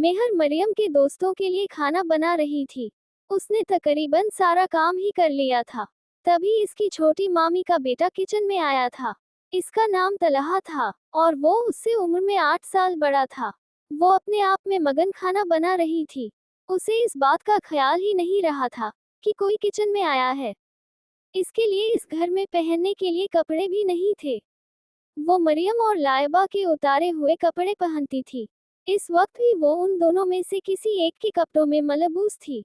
मेहर मरियम के दोस्तों के लिए खाना बना रही थी। उसने तकरीबन सारा काम ही कर लिया था। तभी इसकी छोटी मामी का बेटा किचन में आया था। इसका नाम तलहा था और वो उससे उम्र में 8 साल बड़ा था। वो अपने आप में मगन खाना बना रही थी। उसे इस बात का ख्याल ही नहीं रहा था कि कोई किचन में आया है। इसके लिए इस घर में पहनने के लिए कपड़े भी नहीं थे। वो मरियम और लाइबा के उतारे हुए कपड़े पहनती थी। इस वक्त भी वो उन दोनों में से किसी एक के कपड़ों में मलबूस थी।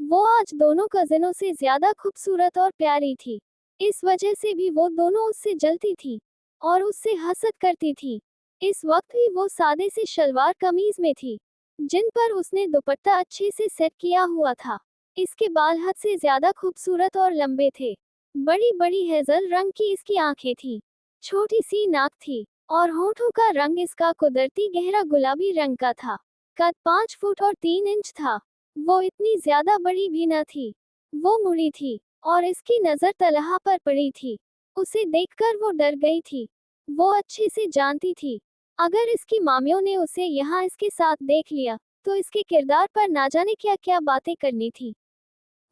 वो आज दोनों कजिनों से ज्यादा खूबसूरत और प्यारी थी। इस वजह से भी वो दोनों उससे जलती थी और उससे हसद करती थी। इस वक्त भी वो सादे से शलवार कमीज में थी, जिन पर उसने दुपट्टा अच्छे से सेट किया हुआ था। इसके बाल हद से ज्यादा खूबसूरत और लंबे थे। बड़ी बड़ी हेजल रंग की इसकी आंखें थी, छोटी सी नाक थी और होठों का रंग इसका कुदरती गहरा गुलाबी रंग का था। कद 5 फुट और 3 इंच था। वो इतनी ज्यादा बड़ी भी न थी। वो मुड़ी थी और इसकी नजर तलहा पर पड़ी थी। उसे देखकर वो डर गई थी। वो अच्छे से जानती थी, अगर इसकी मामियों ने उसे यहाँ इसके साथ देख लिया तो इसके किरदार पर ना जाने क्या क्या बातें करनी थी।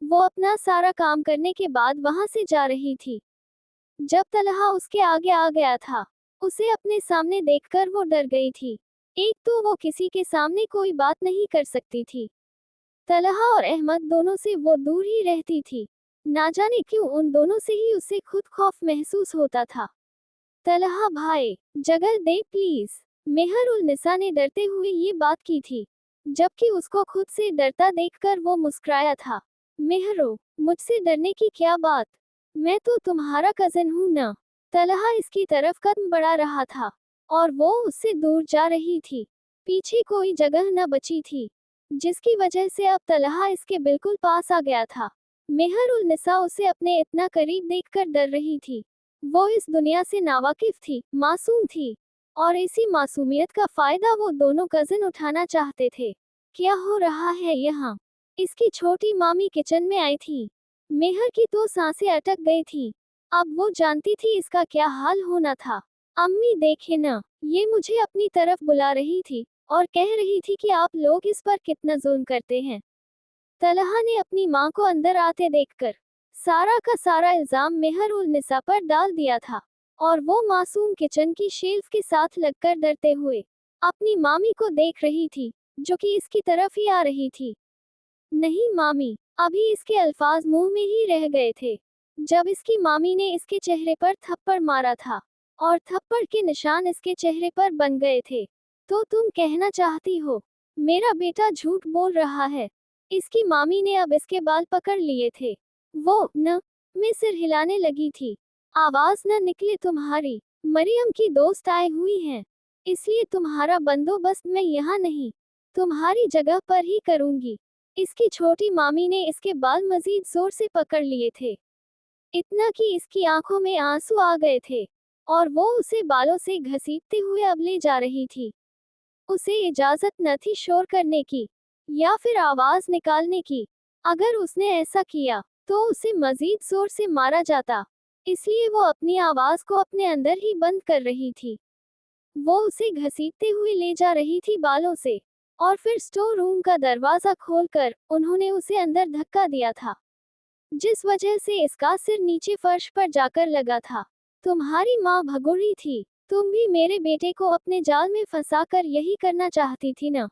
वो अपना सारा काम करने के बाद वहां से जा रही थी। जब तलहा उसके आगे आ गया था, उसे अपने सामने देखकर वो डर गई थी। एक तो वो किसी के सामने कोई बात नहीं कर सकती थी। तलहा और अहमद दोनों से वो दूर ही रहती थी। ना जाने क्यों उन दोनों से ही उसे खुद खौफ महसूस होता था। तलहा भाई, जगह दे प्लीज। मेहर उल निसा ने डरते हुए ये बात की थी, जबकि उसको खुद से डरता देखकर वो मुस्कुराया था। मेहरो, मुझसे डरने की क्या बात? मैं तो तुम्हारा कजन हूं ना। तलहा इसकी तरफ कदम बढ़ा रहा था और वो उससे दूर जा रही थी। पीछे कोई जगह न बची थी, जिसकी वजह से अब तलहा इसके बिल्कुल पास आ गया था। मेहर उल निसा उसे अपने इतना करीब देखकर डर रही थी। वो इस दुनिया से नावाकिफ थी, मासूम थी, और इसी मासूमियत का फायदा वो दोनों कजिन उठाना चाहते थे। क्या हो रहा है यहाँ? इसकी छोटी मामी किचन में आई थी। मेहर की तो सांसें अटक गई थी। अब वो जानती थी इसका क्या हाल होना था। अम्मी देखे न, ये मुझे अपनी तरफ बुला रही थी और कह रही थी कि आप लोग इस पर कितना जुल्म करते हैं। तलहा ने अपनी मां को अंदर आते देखकर सारा का सारा इल्जाम मेहर उल निसा पर डाल दिया था और वो मासूम किचन की शेल्फ के साथ लगकर डरते हुए अपनी मामी को देख रही थी, जो कि इसकी तरफ ही आ रही थी। नहीं मामी, अभी इसके अल्फाज मुंह में ही रह गए थे जब इसकी मामी ने इसके चेहरे पर थप्पड़ मारा था और थप्पड़ के निशान इसके चेहरे पर बन गए थे। तो तुम कहना चाहती हो मेरा बेटा झूठ बोल रहा है? इसकी मामी ने अब इसके बाल पकड़ लिए थे। वो न में सिर हिलाने लगी थी। आवाज न निकले तुम्हारी। मरियम की दोस्त आई हुई हैं, इसलिए तुम्हारा बंदोबस्त मैं यहाँ नहीं, तुम्हारी जगह पर ही करूंगी। इसकी छोटी मामी ने इसके बाल मजीद जोर से पकड़ लिए थे, इतना कि इसकी आंखों में आंसू आ गए थे और वो उसे बालों से घसीटते हुए अब ले जा रही थी। उसे इजाजत न थी शोर करने की या फिर आवाज निकालने की। अगर उसने ऐसा किया तो उसे मजीद जोर से मारा जाता, इसलिए वो अपनी आवाज को अपने अंदर ही बंद कर रही थी। वो उसे घसीटते हुए ले जा रही थी बालों से और फिर स्टोर रूम का दरवाजा खोलकर उन्होंने उसे अंदर धक्का दिया था, जिस वजह से इसका सिर नीचे फर्श पर जाकर लगा था। तुम्हारी माँ भगोड़ी थी। तुम भी मेरे बेटे को अपने जाल में फंसाकर यही करना चाहती थी ना?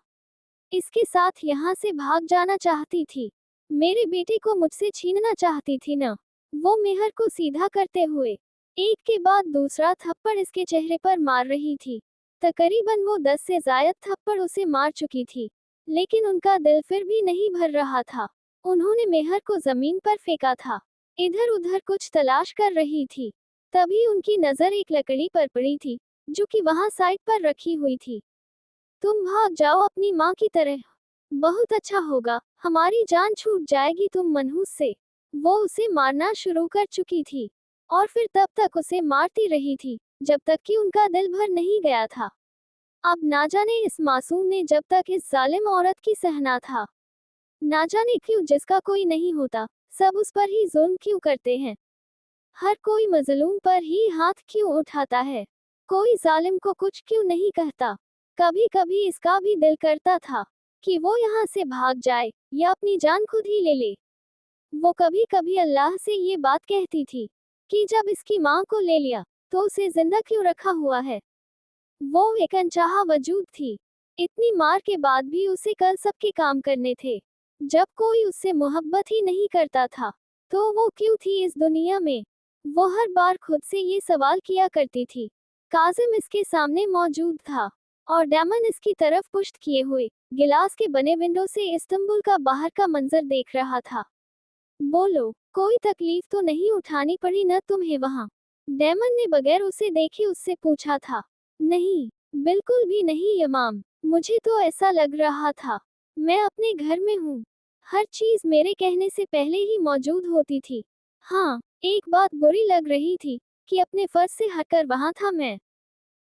इसके साथ यहाँ से भाग जाना चाहती थी। मेरे बेटे को मुझसे छीनना चाहती थी ना? वो मेहर को सीधा करते हुए एक के बाद दूसरा थप्पड़ इसके चेहरे पर मार रही थी। तकरीबन वो 10 से ज्यादा थप्पड़ उसे मार चुकी थी, लेकिन उनका दिल फिर भी नहीं भर रहा था। उन्होंने मेहर को जमीन पर फेंका था, इधर उधर कुछ तलाश कर रही थी। तभी उनकी नजर एक लकड़ी पर पड़ी थी, जो कि वहां साइड पर रखी हुई थी। तुम भाग जाओ अपनी माँ की तरह। बहुत अच्छा होगा, हमारी जान छूट जाएगी तुम मनहूस से। वो उसे मारना शुरू कर चुकी थी और फिर तब तक उसे मारती रही थी जब तक कि उनका दिल भर नहीं गया था। अब ना जाने इस मासूम ने जब तक इस जालिम औरत की सहना था। ना जाने क्यों जिसका कोई नहीं होता, सब उस पर ही जुल्म क्यों करते हैं। हर कोई मजलूम पर ही हाथ क्यों उठाता है। कोई जालिम को कुछ क्यों नहीं कहता। कभी कभी इसका भी दिल करता था कि वो यहाँ से भाग जाए या अपनी जान खुद ही ले ले। वो कभी कभी अल्लाह से ये बात कहती थी कि जब इसकी माँ को ले लिया तो उसे जिंदा क्यों रखा हुआ है। वो एक अनचाहा वजूद थी। इतनी मार के बाद भी उसे कल सबके काम करने थे। जब कोई उससे मोहब्बत ही नहीं करता था तो वो क्यों थी इस दुनिया में। वो हर बार खुद से ये सवाल किया करती थी। काजिम इसके सामने मौजूद था और डैमन इसकी तरफ पुश्त किए हुए गिलास के बने विंडो से इस्तांबुल का बाहर का मंजर देख रहा था। बोलो, कोई तकलीफ तो नहीं उठानी पड़ी न तुम्हें वहाँ? डैमन ने बगैर उसे देखे उससे पूछा था। नहीं, बिल्कुल भी नहीं यमाम, मुझे तो ऐसा लग रहा था मैं अपने घर में हूँ। हर चीज मेरे कहने से पहले ही मौजूद होती थी। हाँ, एक बात बुरी लग रही थी कि अपने फर्ज से हटकर वहां था मैं।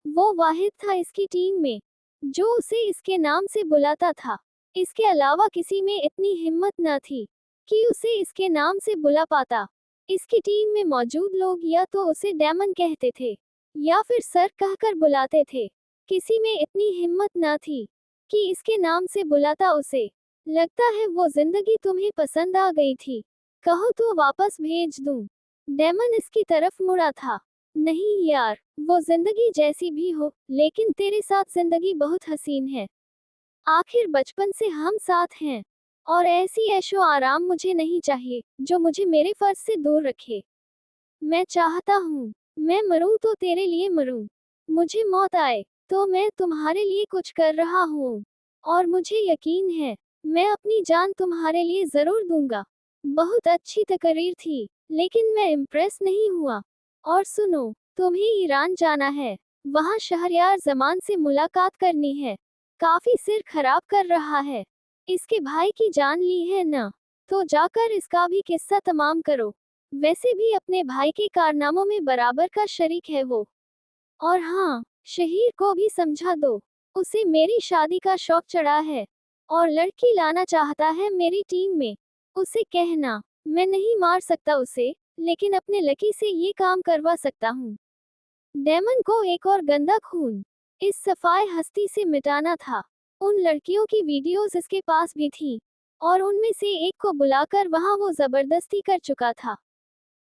वो वाहिद था इसकी टीम में जो उसे इसके नाम से बुलाता था। इसके अलावा किसी में इतनी हिम्मत न थी कि उसे इसके नाम से बुला पाता। इसकी टीम में मौजूद लोग या तो उसे डैमन कहते थे या फिर सर कहकर बुलाते थे। किसी में इतनी हिम्मत न थी कि इसके नाम से बुलाता उसे। लगता है वो जिंदगी तुम्हें पसंद आ गई थी। कहो तो वापस भेज दूं? डैमन इसकी तरफ मुड़ा था। नहीं यार, वो जिंदगी जैसी भी हो लेकिन तेरे साथ जिंदगी बहुत हसीन है। आखिर बचपन से हम साथ हैं और ऐसी ऐशो आराम मुझे नहीं चाहिए जो मुझे मेरे फर्ज से दूर रखे। मैं चाहता हूँ मैं मरूं तो तेरे लिए मरूं। मुझे मौत आए तो मैं तुम्हारे लिए कुछ कर रहा हूँ और मुझे यकीन है मैं अपनी जान तुम्हारे लिए जरूर दूंगा। बहुत अच्छी तकरीर थी लेकिन मैं इम्प्रेस नहीं हुआ। और सुनो, तुम्हें ईरान जाना है। वहाँ शहरयार जमान से मुलाकात करनी है। काफी सिर खराब कर रहा है। इसके भाई की जान ली है ना, तो जाकर इसका भी किस्सा तमाम करो। वैसे भी अपने भाई के कारनामों में बराबर का शरीक है वो। और हाँ, शहीर को भी समझा दो, उसे मेरी शादी का शौक चढ़ा है और लड़की लाना चाहता है मेरी टीम में। उसे कहना, मैं नहीं मार सकता उसे, लेकिन अपने लकी से ये काम करवा सकता हूँ। डेमन को एक और गंदा खून इस सफाई हस्ती से मिटाना था। उन लड़कियों की वीडियोस इसके पास भी थी और उनमें से एक को बुलाकर वहां वो जबरदस्ती कर चुका था।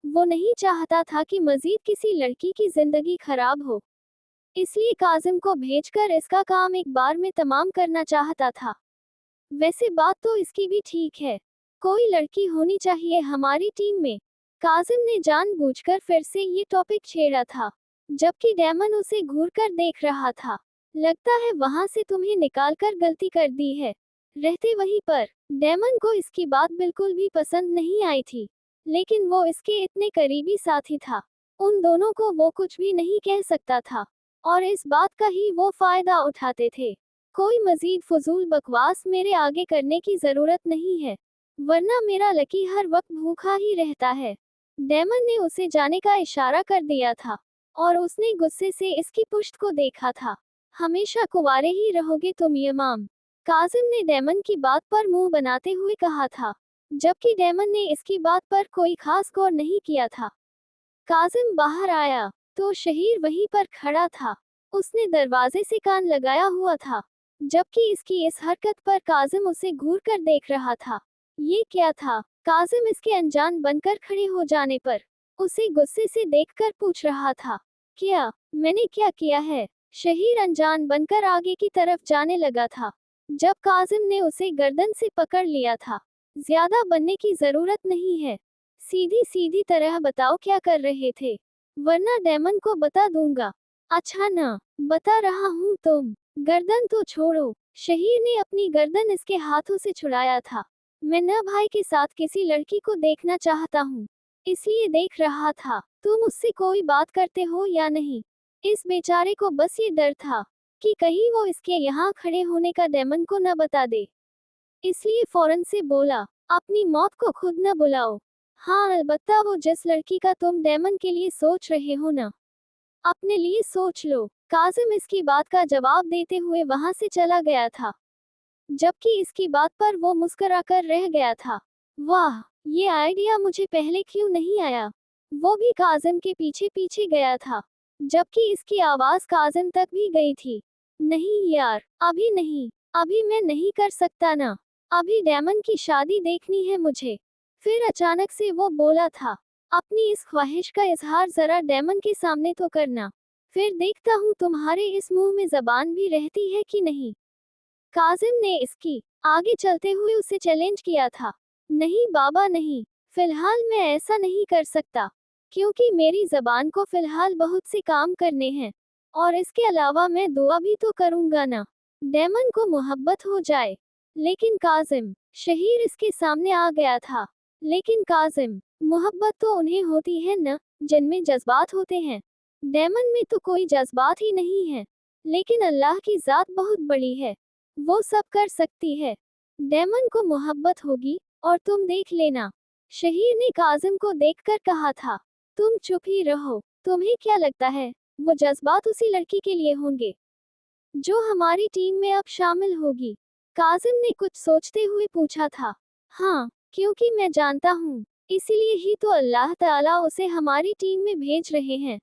वो नहीं चाहता था कि मजीद किसी लड़की की जिंदगी खराब हो, इसलिए काजिम को भेजकर इसका काम एक बार में तमाम करना चाहता था। वैसे बात तो इसकी भी ठीक है, कोई लड़की होनी चाहिए हमारी टीम में। काजिम ने जानबूझकर फिर से ये टॉपिक छेड़ा था, जबकि डैमन उसे घूरकर देख रहा था। लगता है वहां से तुम्हें निकालकर गलती कर दी है। रहते वहीं पर, डैमन को इसकी बात बिल्कुल भी पसंद नहीं आई थी, लेकिन वो इसके इतने करीबी साथी था, उन दोनों को वो कुछ भी नहीं कह सकता था और इस बात का ही वो फायदा उठाते थे। कोई मजीद फजूल बकवास मेरे आगे करने की जरूरत नहीं है, वरना मेरा लकी हर वक्त भूखा ही रहता है। डेमन ने उसे जाने का इशारा कर दिया था और उसने गुस्से से इसकी पुश्त को देखा था। हमेशा कुंवारे ही रहोगे तुम यमाम? काजिम ने डेमन की बात पर मुंह बनाते हुए कहा था, जबकि डेमन ने इसकी बात पर कोई खास गौर नहीं किया था। काजिम बाहर आया तो शहीर वहीं पर खड़ा था। उसने दरवाजे से कान लगाया हुआ था, जबकि इसकी इस हरकत पर काजिम उसे घूर कर देख रहा था। ये क्या था? काजिम इसके अनजान बनकर खड़े हो जाने पर उसे गुस्से से देखकर पूछ रहा था, क्या मैंने क्या किया है? शहीर अनजान बनकर आगे की तरफ जाने लगा था, जब काजिम ने उसे गर्दन से पकड़ लिया था। ज्यादा बनने की जरूरत नहीं है, सीधी सीधी तरह बताओ क्या कर रहे थे, वरना डेमन को बता दूंगा। अच्छा ना, बता रहा हूँ तुम गर्दन तो छोड़ो। शहीर ने अपनी गर्दन इसके हाथों से छुड़ाया था। मैं न भाई के साथ किसी लड़की को देखना चाहता हूँ, इसलिए देख रहा था तुम उससे कोई बात करते हो या नहीं। इस बेचारे को बस ये डर था कि कहीं वो इसके यहाँ खड़े होने का डेमन को न बता दे, इसलिए फौरन से बोला, अपनी मौत को खुद न बुलाओ। हाँ, अलबत्ता वो जिस लड़की का तुम डेमन के लिए सोच रहे हो ना, अपने लिए सोच लो। काजिम इसकी बात का जवाब देते हुए वहां से चला गया था, जबकि इसकी बात पर वो मुस्कुराकर रह गया था। वाह, ये आइडिया मुझे पहले क्यों नहीं आया? वो भी काजिम के पीछे पीछे गया था, जबकि इसकी आवाज काजिम तक भी गई थी। नहीं यार, अभी नहीं, अभी मैं नहीं कर सकता ना, अभी डेमन की शादी देखनी है मुझे। फिर अचानक से वो बोला था, अपनी इस ख्वाहिश का इजहार जरा डेमन के सामने तो करना, फिर देखता हूँ तुम्हारे इस मुंह में जबान भी रहती है कि नहीं। काजिम ने इसकी आगे चलते हुए उसे चैलेंज किया था। नहीं बाबा नहीं, फिलहाल मैं ऐसा नहीं कर सकता, क्योंकि मेरी जबान को फिलहाल बहुत से काम करने हैं, और इसके अलावा मैं दुआ भी तो करूंगा ना, डेमन को मोहब्बत हो जाए। लेकिन काजिम, शहीर इसके सामने आ गया था। लेकिन काजिम, मोहब्बत तो उन्हें होती है न, जिनमें जज्बात होते हैं। डेमन में तो कोई जज्बात ही नहीं है। लेकिन अल्लाह की जात बहुत बड़ी है, वो सब कर सकती है। डेमन को मोहब्बत होगी, और तुम देख लेना। शहीर ने काजिम को देखकर कहा था, तुम चुप ही रहो, तुम्हें क्या लगता है वो जज्बात उसी लड़की के लिए होंगे जो हमारी टीम में अब शामिल होगी। काजिम ने कुछ सोचते हुए पूछा था। हाँ, क्योंकि मैं जानता हूँ, इसीलिए ही तो अल्लाह ताला उसे हमारी टीम में भेज रहे हैं,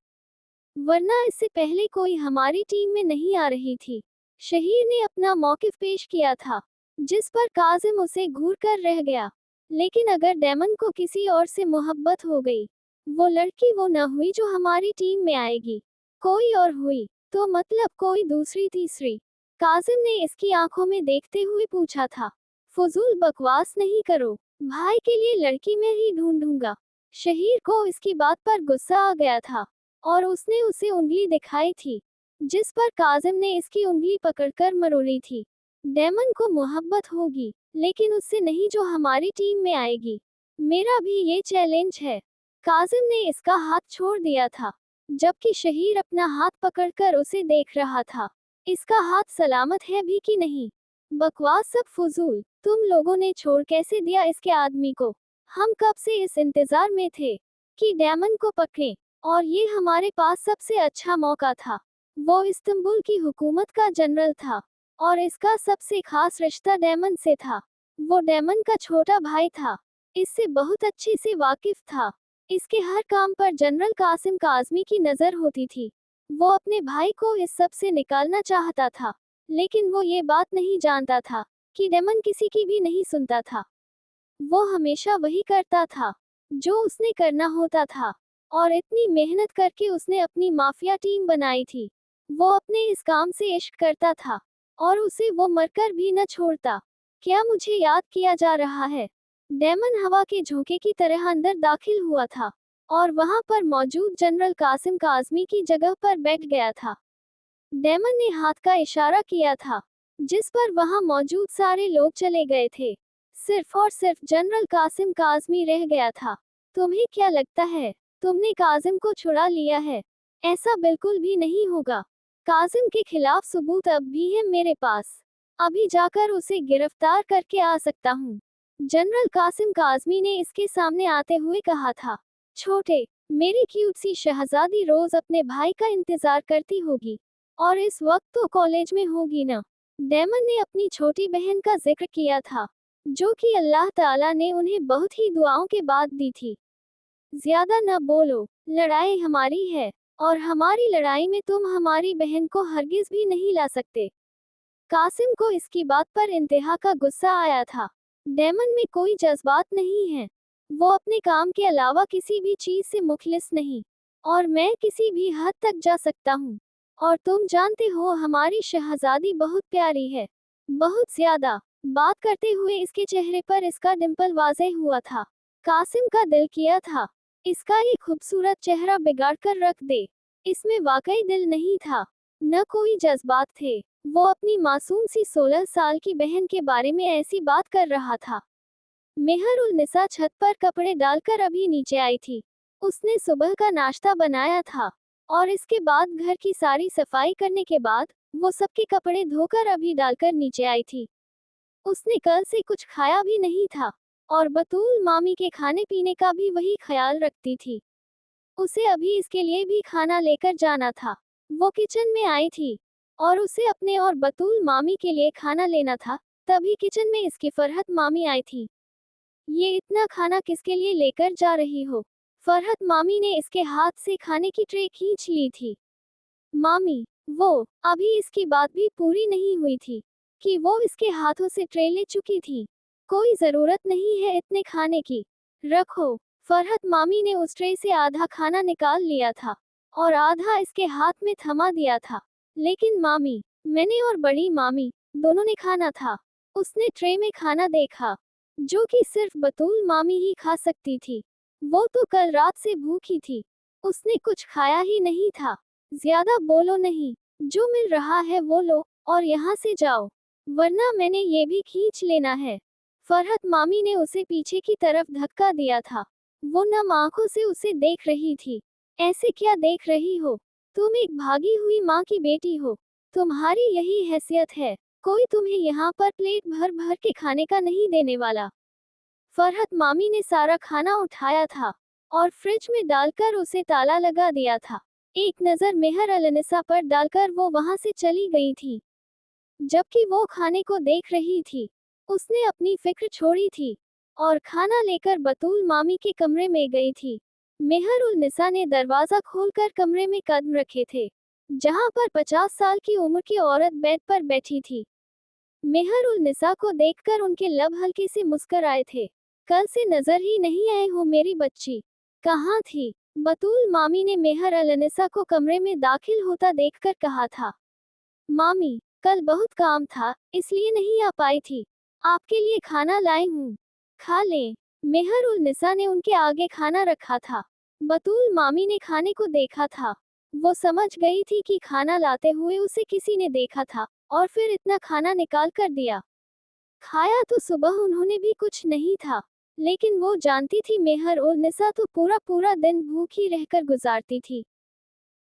वरना इससे पहले कोई हमारी टीम में नहीं आ रही थी। शहीर ने अपना मौकिफ पेश किया था, जिस पर काजिम उसे घूर कर रह गया। लेकिन अगर डेमन को किसी और से मोहब्बत हो गई, वो लड़की वो न हुई जो हमारी टीम में आएगी, कोई और हुई, तो मतलब कोई दूसरी तीसरी। काजिम ने इसकी आंखों में देखते हुए पूछा था। फजूल बकवास नहीं करो, भाई के लिए लड़की मैं ही ढूंढूंगा। शहीर को इसकी बात पर गुस्सा आ गया था, और उसने उसे उंगली दिखाई थी, जिस पर काजिम ने इसकी उंगली पकड़कर मरोड़ी थी। डेमन को मोहब्बत होगी, लेकिन उससे नहीं जो हमारी टीम में आएगी। मेरा भी ये चैलेंज है। काजिम ने इसका हाथ छोड़ दिया था, जबकि शहीर अपना हाथ पकड़कर उसे देख रहा था। इसका हाथ सलामत है भी कि नहीं। बकवास सब फजूल, तुम लोगों ने छोड़ कैसे दिया इसके आदमी को। हम कब से इस इंतजार में थे कि डेमन को पकड़ें, और ये हमारे पास सबसे अच्छा मौका था। वो इस्तांबुल की हुकूमत का जनरल था, और इसका सबसे खास रिश्ता डेमन से था। वो डेमन का छोटा भाई था, इससे बहुत अच्छे से वाकिफ था। इसके हर काम पर जनरल कासिम काजमी की नजर होती थी। वो अपने भाई को इस सब से निकालना चाहता था, लेकिन वो ये बात नहीं जानता था कि डेमन किसी की भी नहीं सुनता था। वो हमेशा वही करता था जो उसने करना होता था, और इतनी मेहनत करके उसने अपनी माफिया टीम बनाई थी। वो अपने इस काम से इश्क करता था, और उसे वो मरकर भी न छोड़ता। क्या मुझे याद किया जा रहा है? डेमन हवा के झोंके की तरह अंदर दाखिल हुआ था, और वहां पर मौजूद जनरल कासिम काजमी की जगह पर बैठ गया था। डेमन ने हाथ का इशारा किया था, जिस पर वहां मौजूद सारे लोग चले गए थे। सिर्फ और सिर्फ जनरल कासिम काजमी रह गया था। तुम्हें क्या लगता है, तुमने काजिम को छुड़ा लिया है? ऐसा बिल्कुल भी नहीं होगा। काजिम के खिलाफ सबूत अब भी है मेरे पास। अभी जाकर उसे गिरफ्तार करके आ सकता हूँ। जनरल कासिम काजमी ने इसके सामने आते हुए कहा था। छोटे, मेरी क्यूट सी शहजादी रोज अपने भाई का इंतजार करती होगी, और इस वक्त तो कॉलेज में होगी ना। डेमन ने अपनी छोटी बहन का जिक्र किया था, जो कि अल्लाह ताला ने उन्हें बहुत ही दुआओं के बाद दी थी। ज्यादा न बोलो, लड़ाई हमारी है, और हमारी लड़ाई में तुम हमारी बहन को हरगिज भी नहीं ला सकते। कासिम को इसकी बात पर इंतहा का गुस्सा आया था। डेमन में कोई जज्बात नहीं है, वो अपने काम के अलावा किसी भी चीज से मुखलिस नहीं, और मैं किसी भी हद तक जा सकता हूँ। और तुम जानते हो हमारी शहजादी बहुत प्यारी है, बहुत ज्यादा। बात करते हुए इसके चेहरे पर इसका डिंपल वाज़ेह हुआ था। कासिम का दिल किया था इसका ये खूबसूरत चेहरा बिगाड़ कर रख दे। इसमें वाकई दिल नहीं था, न कोई जज्बात थे। वो अपनी मासूम सी 16 साल की बहन के बारे में ऐसी बात कर रहा था। मेहर उल निसा छत पर कपड़े डालकर अभी नीचे आई थी। उसने सुबह का नाश्ता बनाया था, और इसके बाद घर की सारी सफाई करने के बाद वो सबके कपड़े धोकर अभी डालकर नीचे आई थी। उसने कल से कुछ खाया भी नहीं था, और बतूल मामी के खाने पीने का भी वही ख्याल रखती थी। उसे अभी इसके लिए भी खाना लेकर जाना था। वो किचन में आई थी, और उसे अपने और बतूल मामी के लिए खाना लेना था। तभी किचन में इसकी फरहत मामी आई थी। ये इतना खाना किसके लिए लेकर जा रही हो? फरहत मामी ने इसके हाथ से खाने की ट्रे खींच ली थी। मामी, वो अभी इसकी बात भी पूरी नहीं हुई थी कि वो इसके हाथों से ट्रे ले चुकी थी। कोई जरूरत नहीं है इतने खाने की, रखो। फरहत मामी ने उस ट्रे से आधा खाना निकाल लिया था और आधा इसके हाथ में थमा दिया था। लेकिन मामी, मैंने और बड़ी मामी दोनों ने खाना था। उसने ट्रे में खाना देखा जो कि सिर्फ बतूल मामी ही खा सकती थी। वो तो कल रात से भूखी थी, उसने कुछ खाया ही नहीं था। ज्यादा बोलो नहीं, जो मिल रहा है वो लो और यहाँ से जाओ, वरना मैंने ये भी खींच लेना है। फरहत मामी ने उसे पीछे की तरफ धक्का दिया था। वो नम आंखों से उसे देख रही थी। ऐसे क्या देख रही हो? तुम एक भागी हुई माँ की बेटी हो, तुम्हारी यही हैसियत है। कोई तुम्हें यहाँ पर प्लेट भर भर के खाने का नहीं देने वाला। फरहत मामी ने सारा खाना उठाया था और फ्रिज में डालकर उसे ताला लगा दिया था। एक नजर मेहर अलनिसा पर डालकर वो वहां से चली गई थी। जबकि वो खाने को देख रही थी, उसने अपनी फिक्र छोड़ी थी और खाना लेकर बतूल मामी के कमरे में गई थी। मेहर उल निसा ने दरवाजा खोलकर कमरे में कदम रखे थे, जहां पर 50 साल की उम्र की औरत बेड पर बैठी थी। मेहर उल निसा को देखकर उनके लब हल्के से मुस्कुराए थे। कल से नजर ही नहीं आए हो मेरी बच्ची, कहाँ थी? बतूल मामी ने मेहर अल निसा को कमरे में दाखिल होता देखकर कहा था। मामी, कल बहुत काम था इसलिए नहीं आ पाई थी। आपके लिए खाना लाई हूँ, खा लें। मेहर उल निसा ने उनके आगे खाना रखा था। बतूल मामी ने खाने को देखा था। वो समझ गई थी कि खाना लाते हुए उसे किसी ने देखा था और फिर इतना खाना निकाल कर दिया। खाया तो सुबह उन्होंने भी कुछ नहीं था, लेकिन वो जानती थी मेहर उल निसा तो पूरा पूरा दिन भूखी रहकर गुजारती थी।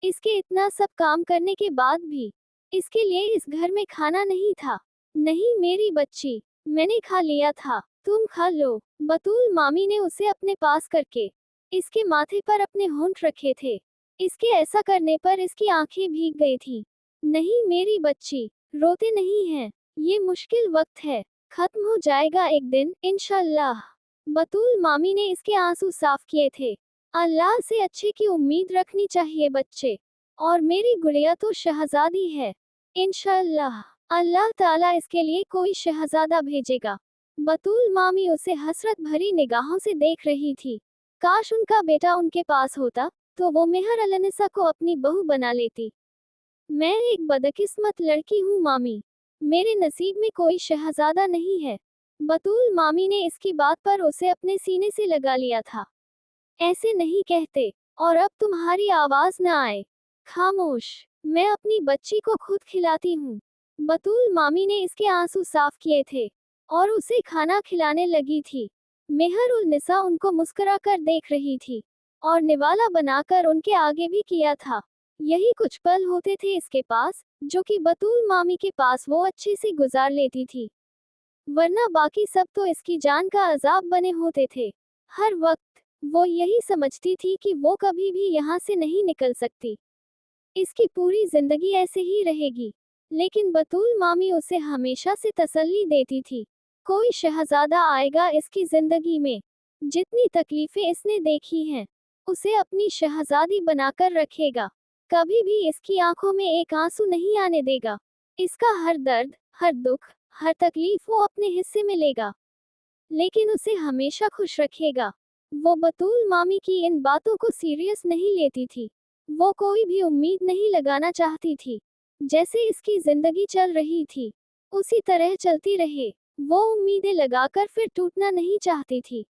इसके इतना सब काम करने के बाद भी इसके लिए इस घर में खाना नहीं था। नहीं मेरी बच्ची, मैंने खा लिया था, तुम खा लो। बतूल मामी ने उसे अपने पास करके इसके माथे पर अपने होंठ रखे थे। इसके ऐसा करने पर इसकी आंखें भीग गई थी। नहीं मेरी बच्ची, रोते नहीं हैं, ये मुश्किल वक्त है, खत्म हो जाएगा एक दिन इंशाल्लाह। बतूल मामी ने इसके आंसू साफ किए थे। अल्लाह से अच्छे की उम्मीद रखनी चाहिए बच्चे, और मेरी गुड़िया तो शहजादी है। इंशाअल्लाह अल्लाह ताला इसके लिए कोई शहजादा भेजेगा। बतूल मामी उसे हसरत भरी निगाहों से देख रही थी। काश उनका बेटा उनके पास होता, तो वो मेहर अलनिसा को अपनी बहू बना लेती। मैं एक बदकिस्मत लड़की हूँ मामी, मेरे नसीब में कोई शहजादा नहीं है। बतूल मामी ने इसकी बात पर उसे अपने सीने से लगा लिया था। ऐसे नहीं कहते, और अब तुम्हारी आवाज न आए। खामोश, मैं अपनी बच्ची को खुद खिलाती हूँ। बतूल मामी ने इसके आंसू साफ किए थे और उसे खाना खिलाने लगी थी। मेहर उल निसा उनको मुस्कुराकर देख रही थी और निवाला बनाकर उनके आगे भी किया था। यही कुछ पल होते थे इसके पास, जो कि बतूल मामी के पास वो अच्छे से गुजार लेती थी, वरना बाकी सब तो इसकी जान का अजाब बने होते थे। हर वक्त वो यही समझती थी कि वो कभी भी यहाँ से नहीं निकल सकती, इसकी पूरी जिंदगी ऐसे ही रहेगी। लेकिन बतूल मामी उसे हमेशा से तसल्ली देती थी, कोई शहजादा आएगा इसकी जिंदगी में। जितनी तकलीफें इसने देखी हैं, उसे अपनी शहजादी बनाकर रखेगा। कभी भी इसकी आंखों में एक आंसू नहीं आने देगा। इसका हर दर्द, हर दुख, हर तकलीफ वो अपने हिस्से में लेगा, लेकिन उसे हमेशा खुश रखेगा। वो बतूल मामी की इन बातों को सीरियस नहीं लेती थी। वो कोई भी उम्मीद नहीं लगाना चाहती थी। जैसे इसकी जिंदगी चल रही थी, उसी तरह चलती रहे। वो उम्मीदें लगाकर फिर टूटना नहीं चाहती थी।